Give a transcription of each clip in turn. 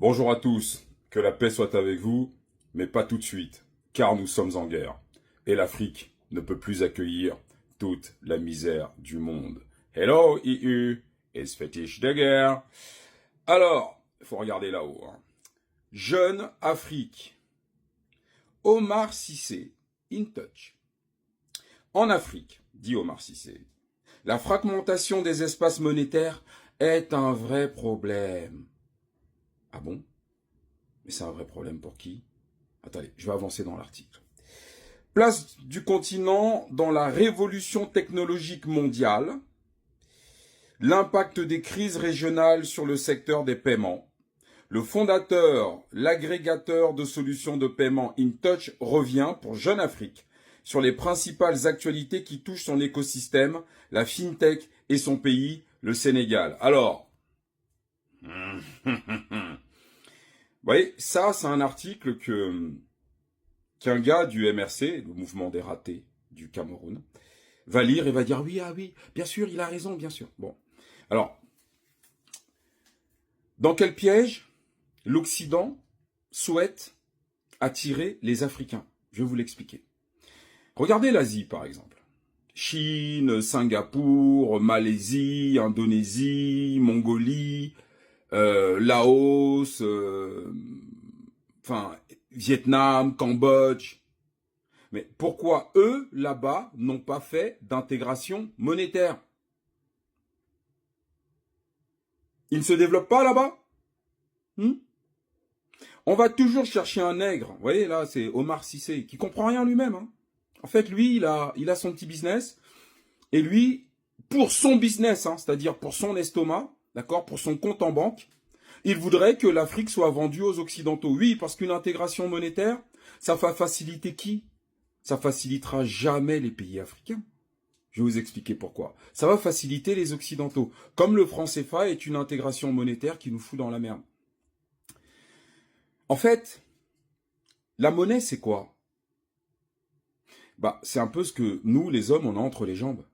Bonjour à tous, que la paix soit avec vous, mais pas tout de suite, car nous sommes en guerre. Et l'Afrique ne peut plus accueillir toute la misère du monde. Hello EU, it's fétiche de guerre. Alors, il faut regarder là-haut. Jeune Afrique. Omar Cissé, in touch. En Afrique, dit Omar Cissé, la fragmentation des espaces monétaires est un vrai problème. Ah bon? Mais c'est un vrai problème pour qui? Attendez, je vais avancer dans l'article. Place du continent dans la révolution technologique mondiale, l'impact des crises régionales sur le secteur des paiements. Le fondateur, l'agrégateur de solutions de paiement InTouch revient pour Jeune Afrique sur les principales actualités qui touchent son écosystème, la FinTech et son pays, le Sénégal. Alors, vous voyez, ça c'est un article qu'un gars du MRC, le mouvement des ratés du Cameroun, va lire et va dire oui, ah oui, bien sûr, il a raison, bien sûr. Bon, alors, dans quel piège l'Occident souhaite attirer les Africains? Je vais vous l'expliquer. Regardez l'Asie, par exemple. Chine, Singapour, Malaisie, Indonésie, Mongolie, Laos, Vietnam, Cambodge. Mais pourquoi eux, là-bas, n'ont pas fait d'intégration monétaire? Ils ne se développent pas là-bas? On va toujours chercher un nègre. Vous voyez, là, c'est Omar Cissé, qui comprend rien lui-même. En fait, lui, il a son petit business. Et lui, pour son business, c'est-à-dire pour son estomac, d'accord, pour son compte en banque, il voudrait que l'Afrique soit vendue aux Occidentaux. Oui, parce qu'une intégration monétaire, ça va faciliter qui? Ça facilitera jamais les pays africains. Je vais vous expliquer pourquoi. Ça va faciliter les Occidentaux. Comme le franc CFA est une intégration monétaire qui nous fout dans la merde. En fait, la monnaie, c'est quoi? C'est un peu ce que nous, les hommes, on a entre les jambes.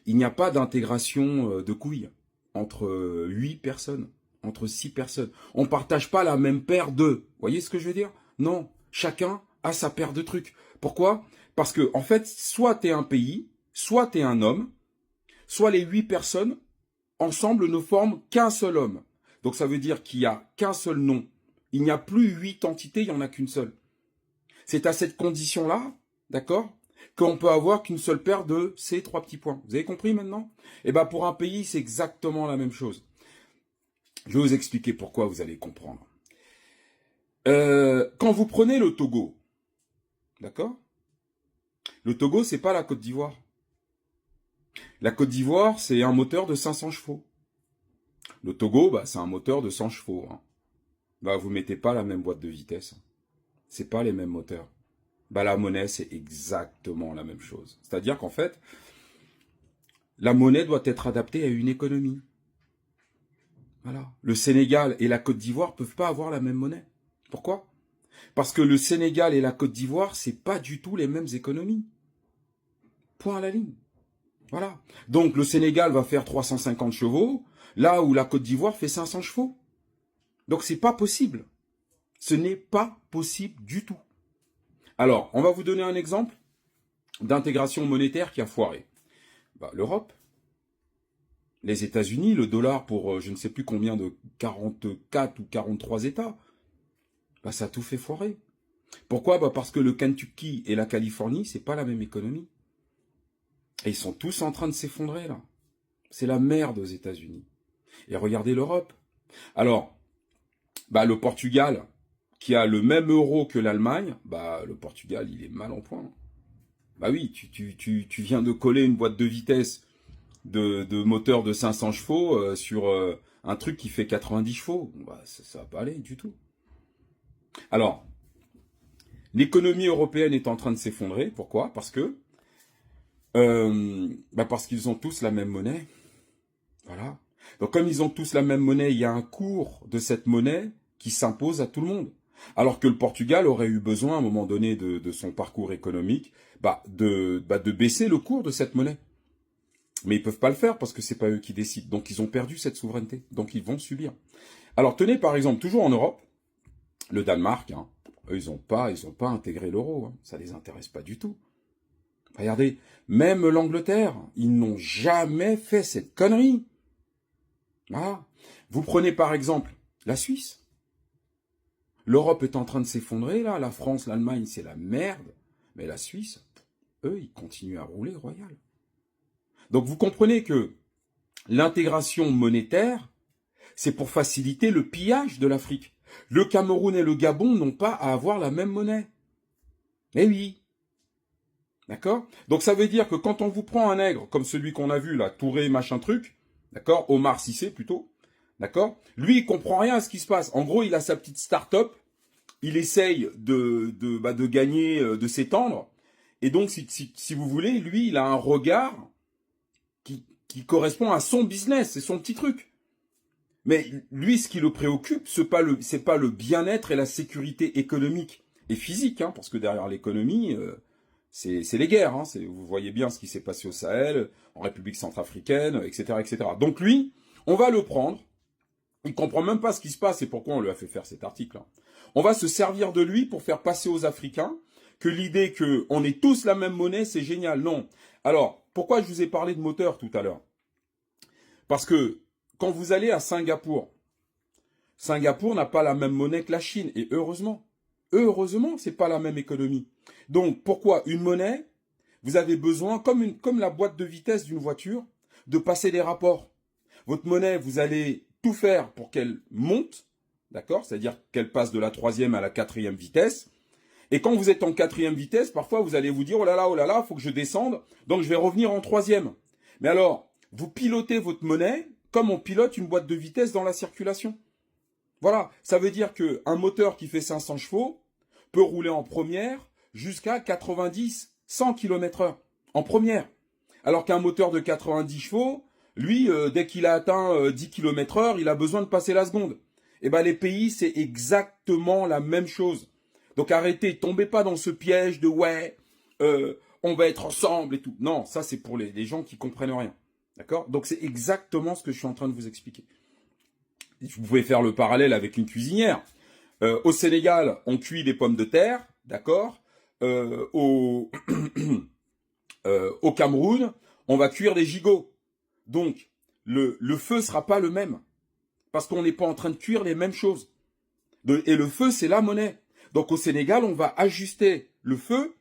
Il n'y a pas d'intégration de couilles entre 8 personnes, entre 6 personnes. On ne partage pas la même paire d'œufs. Vous voyez ce que je veux dire? Non, chacun a sa paire de trucs. Pourquoi? Parce que, en fait, soit tu es un pays, soit tu es un homme, soit les 8 personnes, ensemble, ne forment qu'un seul homme. Donc ça veut dire qu'il n'y a qu'un seul nom. Il n'y a plus 8 entités, il n'y en a qu'une seule. C'est à cette condition-là, d'accord, qu'on peut avoir qu'une seule paire de ces 3 petits points. Vous avez compris maintenant? Et pour un pays, c'est exactement la même chose. Je vais vous expliquer pourquoi, vous allez comprendre. Quand vous prenez le Togo, d'accord? Le Togo, c'est pas la Côte d'Ivoire. La Côte d'Ivoire, c'est un moteur de 500 chevaux. Le Togo, c'est un moteur de 100 chevaux. Vous mettez pas la même boîte de vitesse. C'est pas les mêmes moteurs. La monnaie, c'est exactement la même chose. C'est-à-dire qu'en fait, la monnaie doit être adaptée à une économie. Voilà. Le Sénégal et la Côte d'Ivoire ne peuvent pas avoir la même monnaie. Pourquoi? Parce que le Sénégal et la Côte d'Ivoire, c'est pas du tout les mêmes économies. Point à la ligne. Voilà. Donc, le Sénégal va faire 350 chevaux, là où la Côte d'Ivoire fait 500 chevaux. Donc, c'est pas possible. Ce n'est pas possible du tout. Alors, on va vous donner un exemple d'intégration monétaire qui a foiré. L'Europe, les États-Unis, le dollar pour je ne sais plus combien de 44 ou 43 États, ça a tout fait foirer. Pourquoi? Parce que le Kentucky et la Californie, c'est pas la même économie. Et ils sont tous en train de s'effondrer, là. C'est la merde aux États-Unis. Et regardez l'Europe. Alors, le Portugal, qui a le même euro que l'Allemagne, le Portugal, il est mal en point. Oui, tu viens de coller une boîte de vitesse de moteur de 500 chevaux sur un truc qui fait 90 chevaux. Ça va pas aller du tout. Alors, l'économie européenne est en train de s'effondrer. Pourquoi? Parce que parce qu'ils ont tous la même monnaie. Voilà. Donc comme ils ont tous la même monnaie, il y a un cours de cette monnaie qui s'impose à tout le monde. Alors que le Portugal aurait eu besoin à un moment donné de son parcours économique de baisser le cours de cette monnaie. Mais ils peuvent pas le faire parce que c'est pas eux qui décident. Donc ils ont perdu cette souveraineté. Donc ils vont subir. Alors tenez par exemple, toujours en Europe, le Danemark, hein, eux, ils ont pas intégré l'euro. Hein, ça les intéresse pas du tout. Regardez, même l'Angleterre, ils n'ont jamais fait cette connerie. Voilà. Vous prenez par exemple la Suisse. L'Europe est en train de s'effondrer, là. La France, l'Allemagne, c'est la merde. Mais la Suisse, eux, ils continuent à rouler royal. Donc vous comprenez que l'intégration monétaire, c'est pour faciliter le pillage de l'Afrique. Le Cameroun et le Gabon n'ont pas à avoir la même monnaie. Eh oui. D'accord? Donc ça veut dire que quand on vous prend un nègre, comme celui qu'on a vu là, Touré, machin truc, d'accord? Omar Cissé plutôt, d'accord? Lui, il comprend rien à ce qui se passe. En gros, il a sa petite start-up, il essaye de gagner, de s'étendre, et donc, si vous voulez, lui, il a un regard qui correspond à son business, c'est son petit truc. Mais lui, ce qui le préoccupe, c'est pas le bien-être et la sécurité économique et physique, hein, parce que derrière l'économie, c'est les guerres. Hein, vous voyez bien ce qui s'est passé au Sahel, en République centrafricaine, etc., etc. Donc lui, on va le prendre. Il comprend même pas ce qui se passe et pourquoi on lui a fait faire cet article. Hein. On va se servir de lui pour faire passer aux Africains que l'idée que on est tous la même monnaie, c'est génial. Non. Alors, pourquoi je vous ai parlé de moteur tout à l'heure? Parce que quand vous allez à Singapour, Singapour n'a pas la même monnaie que la Chine. Et heureusement. Heureusement, c'est pas la même économie. Donc, pourquoi une monnaie? Vous avez besoin, comme la boîte de vitesse d'une voiture, de passer des rapports. Votre monnaie, vous allez tout faire pour qu'elle monte, d'accord? C'est-à-dire qu'elle passe de la 3e à la 4e vitesse. Et quand vous êtes en 4e vitesse, parfois vous allez vous dire, oh là là, faut que je descende, donc je vais revenir en 3e. Mais alors, vous pilotez votre monnaie comme on pilote une boîte de vitesse dans la circulation. Voilà, ça veut dire qu'un moteur qui fait 500 chevaux peut rouler en première jusqu'à 90, 100 km/h. En première. Alors qu'un moteur de 90 chevaux, lui, dès qu'il a atteint 10 km/h, il a besoin de passer la seconde. Eh ben, les pays, c'est exactement la même chose. Donc arrêtez, tombez pas dans ce piège de ouais, on va être ensemble et tout. Non, ça c'est pour les gens qui comprennent rien. D'accord? Donc c'est exactement ce que je suis en train de vous expliquer. Vous pouvez faire le parallèle avec une cuisinière. Au Sénégal, on cuit des pommes de terre, d'accord? Au Cameroun, on va cuire des gigots. Donc, le feu sera pas le même. Parce qu'on n'est pas en train de cuire les mêmes choses. Et le feu, c'est la monnaie. Donc au Sénégal, on va ajuster le feu,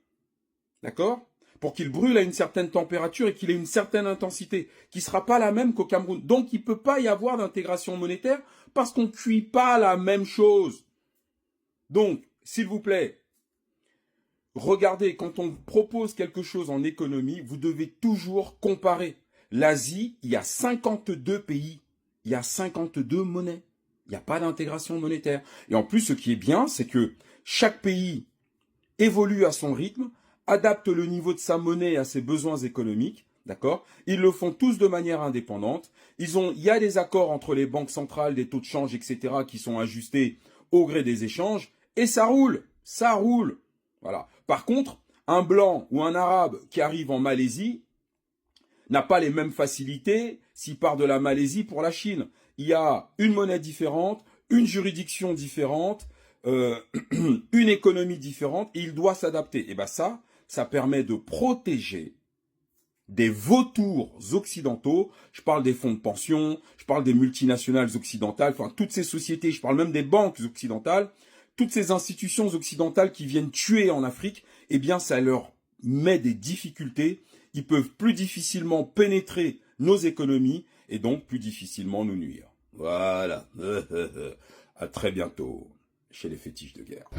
d'accord, pour qu'il brûle à une certaine température et qu'il ait une certaine intensité, qui ne sera pas la même qu'au Cameroun. Donc il ne peut pas y avoir d'intégration monétaire parce qu'on ne cuit pas la même chose. Donc, s'il vous plaît, regardez, quand on propose quelque chose en économie, vous devez toujours comparer. L'Asie, il y a 52 pays, il y a 52 monnaies. Il n'y a pas d'intégration monétaire. Et en plus, ce qui est bien, c'est que chaque pays évolue à son rythme, adapte le niveau de sa monnaie à ses besoins économiques, d'accord? Ils le font tous de manière indépendante. Il y a des accords entre les banques centrales, des taux de change, etc., qui sont ajustés au gré des échanges, et ça roule, ça roule. Voilà. Par contre, un blanc ou un arabe qui arrive en Malaisie n'a pas les mêmes facilités s'il part de la Malaisie pour la Chine. Il y a une monnaie différente, une juridiction différente, une économie différente, et il doit s'adapter. Et bien ça permet de protéger des vautours occidentaux. Je parle des fonds de pension, je parle des multinationales occidentales, enfin toutes ces sociétés, je parle même des banques occidentales, toutes ces institutions occidentales qui viennent tuer en Afrique, eh bien ça leur met des difficultés. Ils peuvent plus difficilement pénétrer nos économies et donc plus difficilement nous nuire. Voilà. À très bientôt chez les fétiches de guerre.